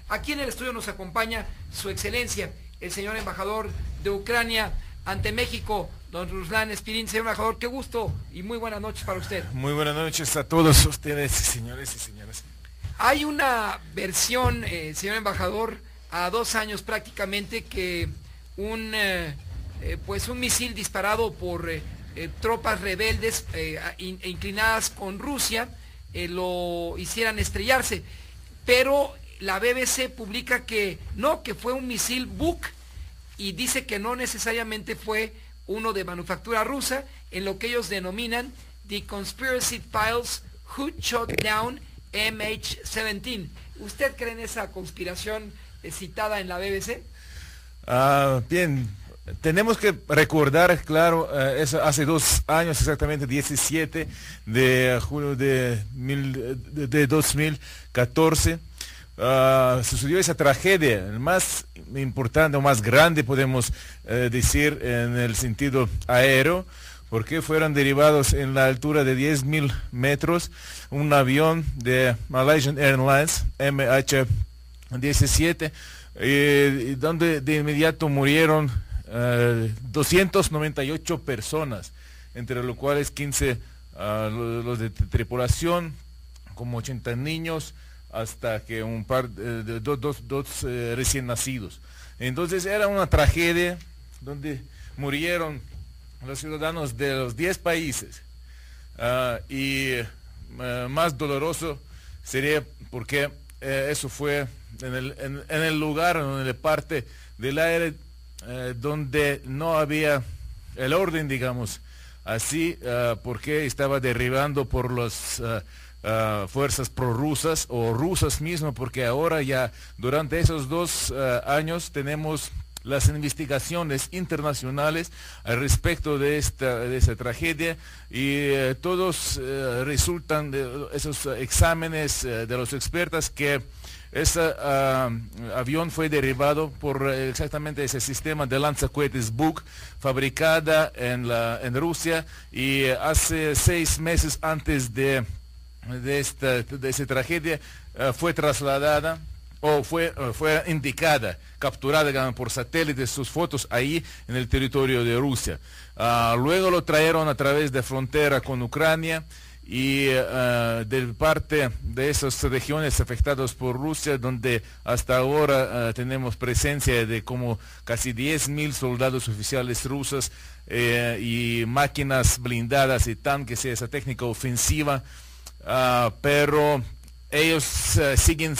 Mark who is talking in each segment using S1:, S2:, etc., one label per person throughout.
S1: Aquí en el estudio nos acompaña su excelencia, el señor embajador de Ucrania ante México, don Ruslan Spirin. Señor embajador, qué gusto y muy buenas noches para usted.
S2: Muy buenas noches a todos ustedes, señores y señoras.
S1: Hay una versión, señor embajador, a 2 años prácticamente, que un misil disparado por tropas rebeldes inclinadas con Rusia lo hicieran estrellarse, pero la BBC publica que no, que fue un misil Buk, y dice que no necesariamente fue uno de manufactura rusa, en lo que ellos denominan The Conspiracy Files Who Shot Down MH17. ¿Usted cree en esa conspiración citada en la BBC?
S2: Bien, tenemos que recordar, claro, eso hace 2 años, exactamente 17 de junio de 2014, sucedió esa tragedia, más importante o más grande, podemos decir, en el sentido aéreo, porque fueron derivados en la altura de 10.000 metros un avión de Malaysian Airlines MH17, donde de inmediato murieron 298 personas, entre los cuales 15 los de tripulación, como 80 niños, hasta que un par de dos recién nacidos. Entonces era una tragedia donde murieron los ciudadanos de los 10 países, más doloroso sería porque eso fue en el lugar, en la parte del aire donde no había el orden, digamos así, porque estaba derribando por las fuerzas prorrusas o rusas mismo, porque ahora ya durante esos 2 años tenemos las investigaciones internacionales al respecto de esa tragedia, y todos resultan de esos exámenes de los expertos que ese avión fue derribado por exactamente ese sistema de lanzacohetes Buk, fabricada en Rusia, y hace 6 meses antes de esa tragedia fue trasladada o fue indicada, capturada por satélite, sus fotos ahí en el territorio de Rusia. Luego lo trajeron a través de frontera con Ucrania, y de parte de esas regiones afectadas por Rusia, donde hasta ahora tenemos presencia de como casi 10.000 soldados oficiales rusos, y máquinas blindadas y tanques y esa técnica ofensiva, pero ellos siguen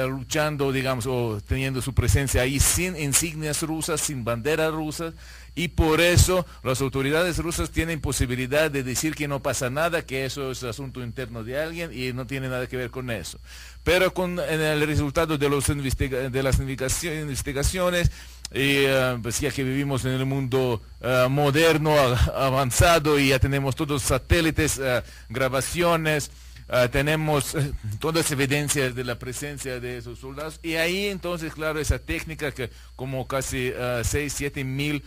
S2: luchando, digamos, o teniendo su presencia ahí sin insignias rusas, sin banderas rusas, y por eso las autoridades rusas tienen posibilidad de decir que no pasa nada, que eso es asunto interno de alguien y no tiene nada que ver con eso. Pero en el resultado de las investigaciones, pues ya que vivimos en el mundo moderno, avanzado, y ya tenemos todos satélites, grabaciones, tenemos todas evidencias de la presencia de esos soldados, y ahí entonces, claro, esa técnica que como casi 6-7 mil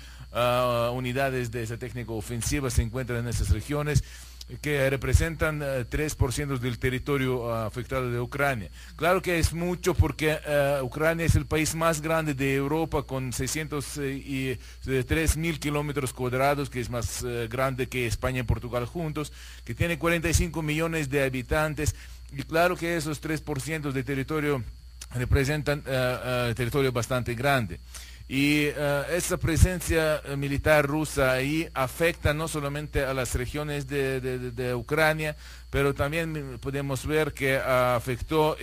S2: unidades de esa técnica ofensiva se encuentran en esas regiones, que representan 3% del territorio afectado de Ucrania. Claro que es mucho, porque Ucrania es el país más grande de Europa, con 603.000 kilómetros cuadrados, que es más grande que España y Portugal juntos, que tiene 45 millones de habitantes, y claro que esos 3% de territorio representan territorio bastante grande. Y esa presencia militar rusa ahí afecta no solamente a las regiones de Ucrania, pero también podemos ver que afectó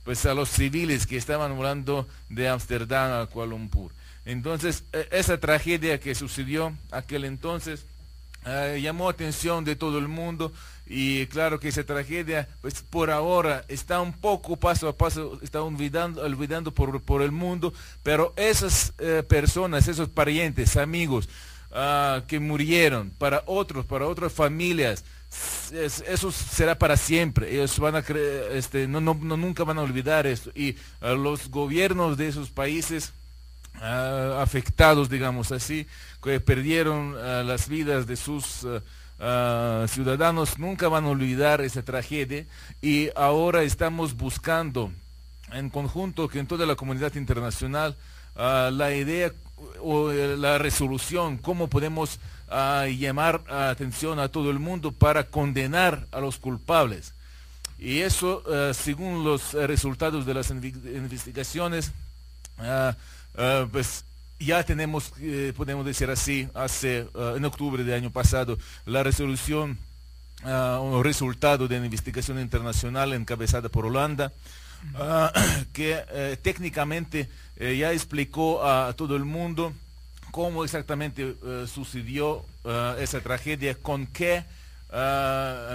S2: pues a los civiles que estaban volando de Ámsterdam a Kuala Lumpur. Entonces, esa tragedia que sucedió aquel entonces llamó atención de todo el mundo, y claro que esa tragedia, pues por ahora está un poco paso a paso, está olvidando por el mundo, pero esas personas, esos parientes, amigos que murieron, para otras familias, eso será para siempre. Ellos van a creer, nunca van a olvidar esto, y los gobiernos de esos países afectados, digamos así, que perdieron las vidas de sus ciudadanos, nunca van a olvidar esa tragedia, y ahora estamos buscando en conjunto con toda la comunidad internacional la idea o la resolución, cómo podemos llamar atención a todo el mundo para condenar a los culpables. Y eso, según los resultados de las investigaciones, pues ya tenemos, podemos decir así, en octubre del año pasado, la resolución, un resultado de una investigación internacional encabezada por Holanda, que técnicamente ya explicó a todo el mundo cómo exactamente sucedió esa tragedia, con qué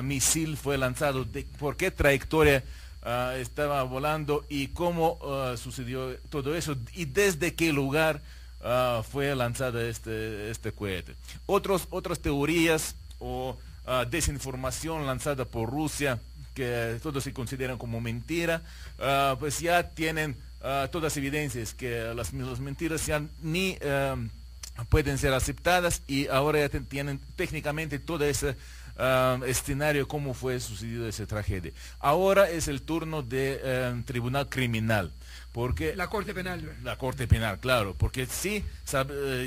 S2: misil fue lanzado, por qué trayectoria estaba volando y cómo sucedió todo eso y desde qué lugar fue lanzado este cohete. Otras teorías o desinformación lanzada por Rusia, que todos se consideran como mentira, pues ya tienen todas las evidencias que las mentiras ya ni pueden ser aceptadas, y ahora ya tienen técnicamente todo ese escenario, cómo fue sucedido esa tragedia. Ahora es el turno del Tribunal Criminal. Porque
S1: la Corte Penal.
S2: La Corte Penal, claro, porque sí,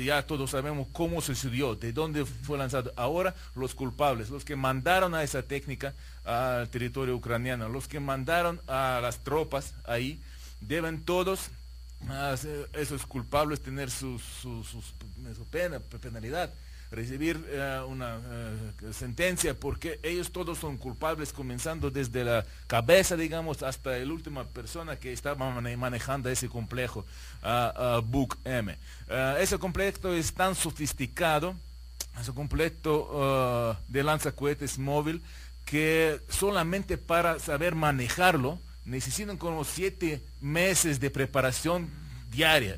S2: ya todos sabemos cómo sucedió, de dónde fue lanzado. Ahora los culpables, los que mandaron a esa técnica al territorio ucraniano, los que mandaron a las tropas ahí, deben todos, esos culpables, tener su penalidad, recibir una sentencia, porque ellos todos son culpables, comenzando desde la cabeza, digamos, hasta la última persona que estaba manejando ese complejo, Buk M. Ese complejo es tan sofisticado, ese complejo de lanzacohetes móvil, que solamente para saber manejarlo necesitan como 7 meses de preparación diaria.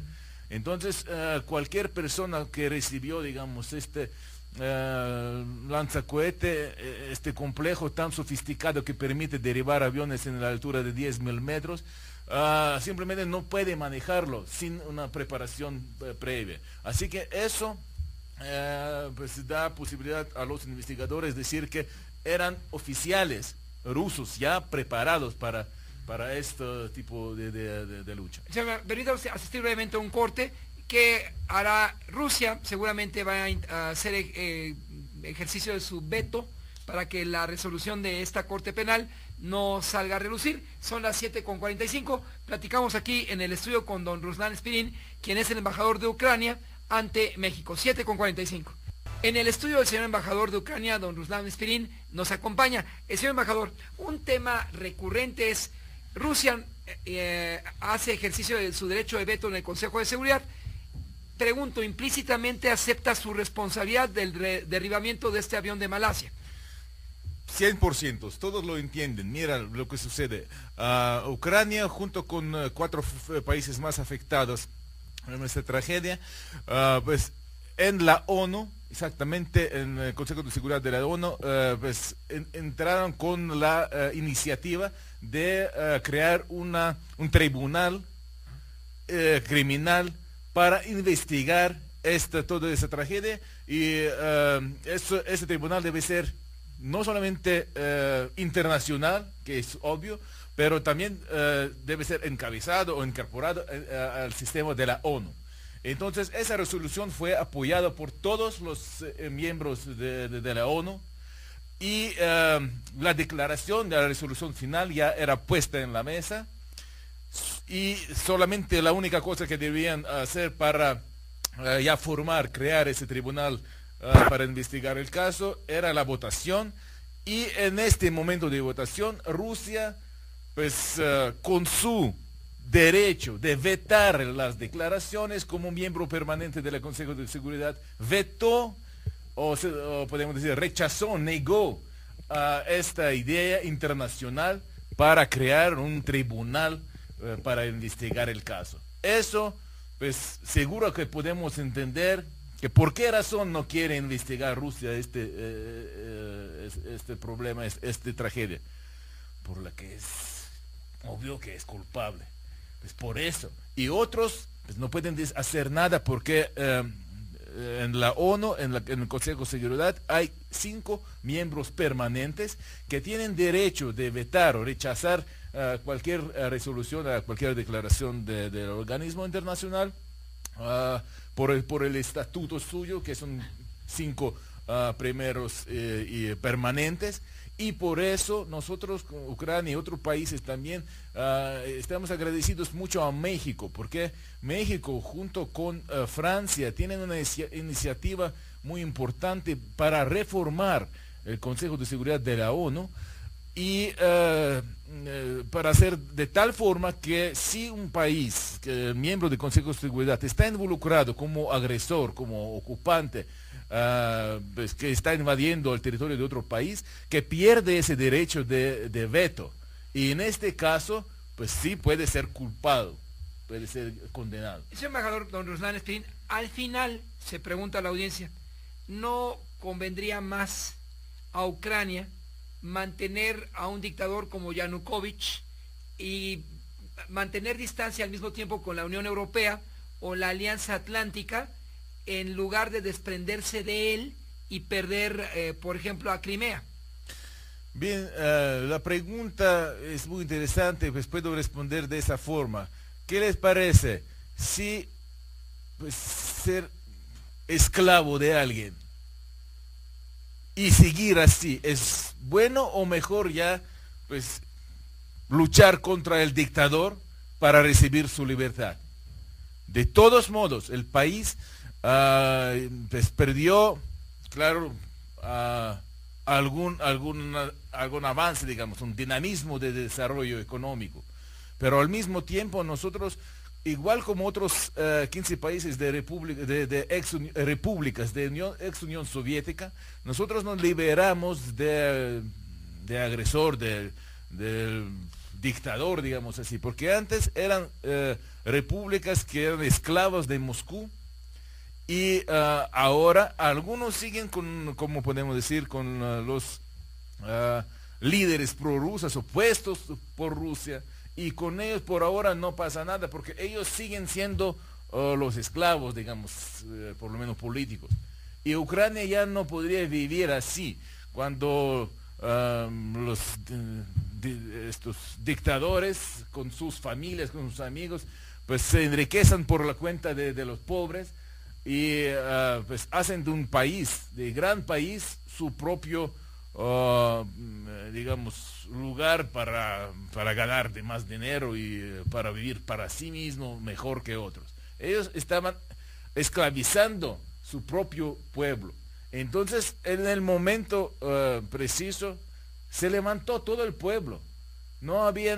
S2: Entonces, cualquier persona que recibió, digamos, este lanzacohete, este complejo tan sofisticado que permite derribar aviones en la altura de 10.000 metros, simplemente no puede manejarlo sin una preparación previa. Así que eso pues da posibilidad a los investigadores decir que eran oficiales rusos ya preparados para este tipo de lucha.
S1: Permítame asistir brevemente a un corte que hará Rusia. Seguramente va a hacer ejercicio de su veto para que la resolución de esta Corte Penal no salga a relucir. Son las 7:45. Platicamos aquí en el estudio con don Ruslan Spirin, quien es el embajador de Ucrania ante México. 7:45. En el estudio del señor embajador de Ucrania, don Ruslan Spirin, nos acompaña. Señor embajador, un tema recurrente es: Rusia hace ejercicio de su derecho de veto en el Consejo de Seguridad. Pregunto, ¿implícitamente acepta su responsabilidad del derribamiento de este avión de Malasia?
S2: 100%, todos lo entienden. Mira lo que sucede. Ucrania, junto con 4 países más afectados en esta tragedia, pues en la ONU, exactamente en el Consejo de Seguridad de la ONU, pues entraron con la iniciativa de crear un tribunal criminal para investigar toda esa tragedia, y ese tribunal debe ser no solamente internacional, que es obvio, pero también debe ser encabezado o incorporado al sistema de la ONU. Entonces, esa resolución fue apoyada por todos los miembros de la ONU, y la declaración de la resolución final ya era puesta en la mesa, y solamente la única cosa que debían hacer para ya crear ese tribunal para investigar el caso era la votación. Y en este momento de votación, Rusia, pues con su derecho de vetar las declaraciones como miembro permanente del Consejo de Seguridad, vetó, o podemos decir rechazó, negó esta idea internacional para crear un tribunal para investigar el caso. Eso, pues seguro que podemos entender que por qué razón no quiere investigar Rusia este problema, esta tragedia, por la que es obvio que es culpable. Pues por eso. Y otros pues no pueden hacer nada porque en la ONU, en el Consejo de Seguridad, hay 5 miembros permanentes que tienen derecho de vetar o rechazar cualquier resolución, a cualquier declaración del organismo internacional, por el estatuto suyo, que son 5 primeros y permanentes, y por eso nosotros, Ucrania y otros países también, estamos agradecidos mucho a México, porque México junto con Francia tienen una iniciativa muy importante para reformar el Consejo de Seguridad de la ONU, y para hacer de tal forma que si un país, miembro del Consejo de Seguridad, está involucrado como agresor, como ocupante, pues, que está invadiendo el territorio de otro país, que pierde ese derecho de veto. Y en este caso, pues sí puede ser culpado, puede ser condenado.
S1: Señor embajador don Ruslan Espín, al final, se pregunta a la audiencia, ¿no convendría más a Ucrania mantener a un dictador como Yanukovych y mantener distancia al mismo tiempo con la Unión Europea o la Alianza Atlántica, en lugar de desprenderse de él y perder, por ejemplo, a Crimea?
S2: Bien, la pregunta es muy interesante, pues puedo responder de esa forma. ¿Qué les parece si pues, ser esclavo de alguien y seguir así es bueno, o mejor ya pues luchar contra el dictador para recibir su libertad? De todos modos, el país pues perdió, claro, algún avance, digamos, un dinamismo de desarrollo económico, pero al mismo tiempo nosotros, igual como otros 15 países de repúblicas de ex Unión Soviética, nosotros nos liberamos de agresor, del dictador, digamos así, porque antes eran repúblicas que eran esclavas de Moscú, y ahora algunos siguen con, como podemos decir, con los líderes prorrusas, opuestos por Rusia, y con ellos por ahora no pasa nada, porque ellos siguen siendo los esclavos, digamos, por lo menos políticos. Y Ucrania ya no podría vivir así, cuando estos dictadores, con sus familias, con sus amigos, pues se enriquecen por la cuenta de los pobres, y pues hacen de un país, de gran país, su propio digamos, lugar para ganar de más dinero y para vivir para sí mismo mejor que otros. Ellos estaban esclavizando su propio pueblo. Entonces, en el momento preciso, se levantó todo el pueblo. No había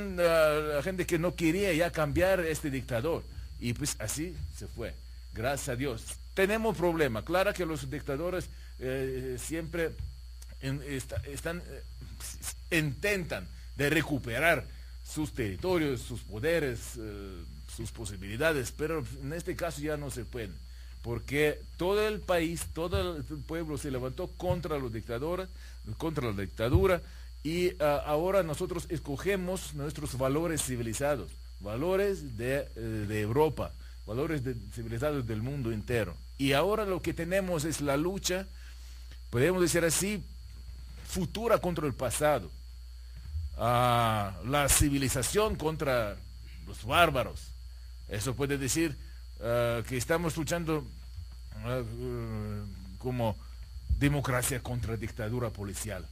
S2: gente que no quería ya cambiar este dictador. Y pues así se fue. Gracias a Dios. Tenemos problema. Claro que los dictadores siempre intentan de recuperar sus territorios, sus poderes, sus posibilidades, pero en este caso ya no se puede, porque todo el país, todo el pueblo se levantó contra los dictadores, contra la dictadura, y ahora nosotros escogemos nuestros valores civilizados, valores de Europa, valores civilizados del mundo entero. Y ahora lo que tenemos es la lucha, podemos decir así, futura contra el pasado. La civilización contra los bárbaros. Eso puede decir que estamos luchando como democracia contra dictadura policial.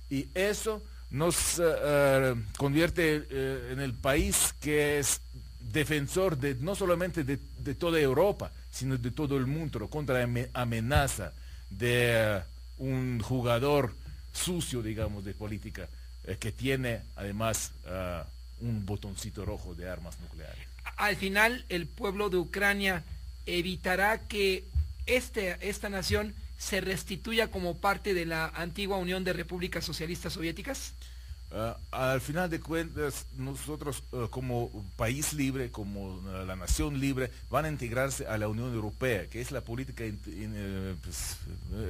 S2: Y eso nos convierte en el país que es defensor no solamente de toda Europa, sino de todo el mundo, contra la amenaza de un jugador sucio, digamos, de política, que tiene además un botoncito rojo de armas nucleares.
S1: Al final, el pueblo de Ucrania evitará que esta nación se restituya como parte de la antigua Unión de Repúblicas Socialistas Soviéticas.
S2: Al final de cuentas, nosotros como país libre, como la nación libre, van a integrarse a la Unión Europea, que es la política, pues,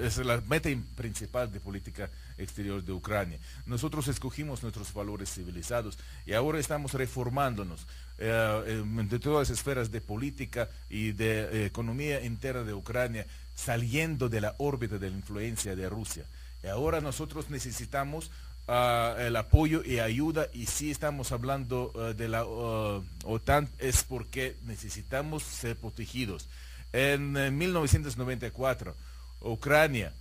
S2: es la meta principal de política exterior de Ucrania. Nosotros escogimos nuestros valores civilizados y ahora estamos reformándonos de todas las esferas de política y de economía interna de Ucrania, saliendo de la órbita de la influencia de Rusia. Y ahora nosotros necesitamos el apoyo y ayuda, y si estamos hablando de la OTAN es porque necesitamos ser protegidos. En 1994, Ucrania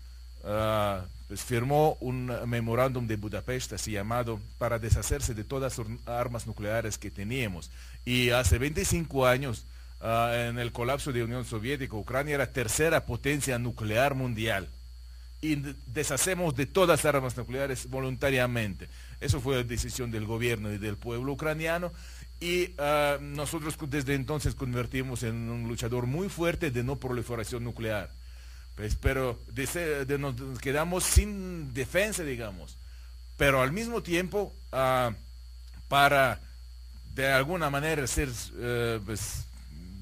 S2: pues firmó un memorándum de Budapest, así llamado, para deshacerse de todas las armas nucleares que teníamos. Y hace 25 años, en el colapso de la Unión Soviética, Ucrania era tercera potencia nuclear mundial. Y deshacemos de todas las armas nucleares voluntariamente. Eso fue la decisión del gobierno y del pueblo ucraniano. Y nosotros desde entonces convertimos en un luchador muy fuerte de no proliferación nuclear. Pues, pero nos quedamos sin defensa, digamos. Pero al mismo tiempo, para de alguna manera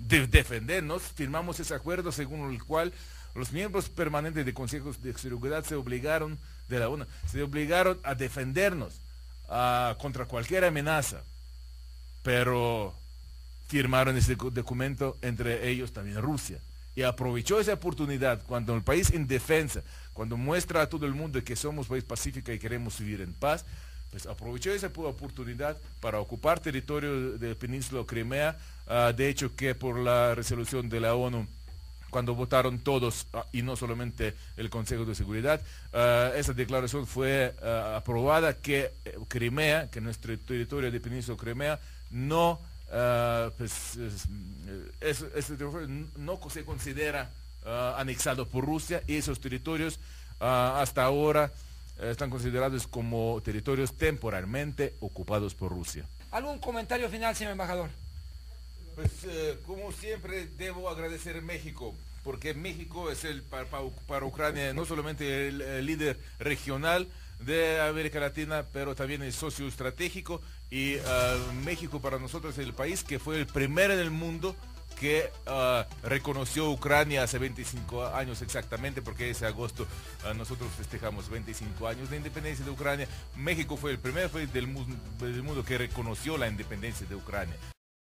S2: defendernos, firmamos ese acuerdo según el cual los miembros permanentes de consejos de seguridad de la ONU se obligaron a defendernos contra cualquier amenaza. Pero firmaron ese documento, entre ellos también Rusia. Y aprovechó esa oportunidad cuando el país indefensa, cuando muestra a todo el mundo que somos país pacífico y queremos vivir en paz, pues aprovechó esa oportunidad para ocupar territorio de la península de Crimea. De hecho, que por la resolución de la ONU, cuando votaron todos, y no solamente el Consejo de Seguridad, esa declaración fue aprobada, que Crimea, que nuestro territorio de península de Crimea, no no se considera anexado por Rusia, y esos territorios hasta ahora están considerados como territorios temporalmente ocupados por Rusia.
S1: ¿Algún comentario final, señor embajador?
S2: Pues como siempre debo agradecer a México, porque México es para Ucrania no solamente el líder regional de América Latina, pero también el socio estratégico, y México para nosotros es el país que fue el primero en el mundo que reconoció Ucrania hace 25 años exactamente, porque ese agosto nosotros festejamos 25 años de independencia de Ucrania. México fue el primer país del mundo que reconoció la independencia de Ucrania.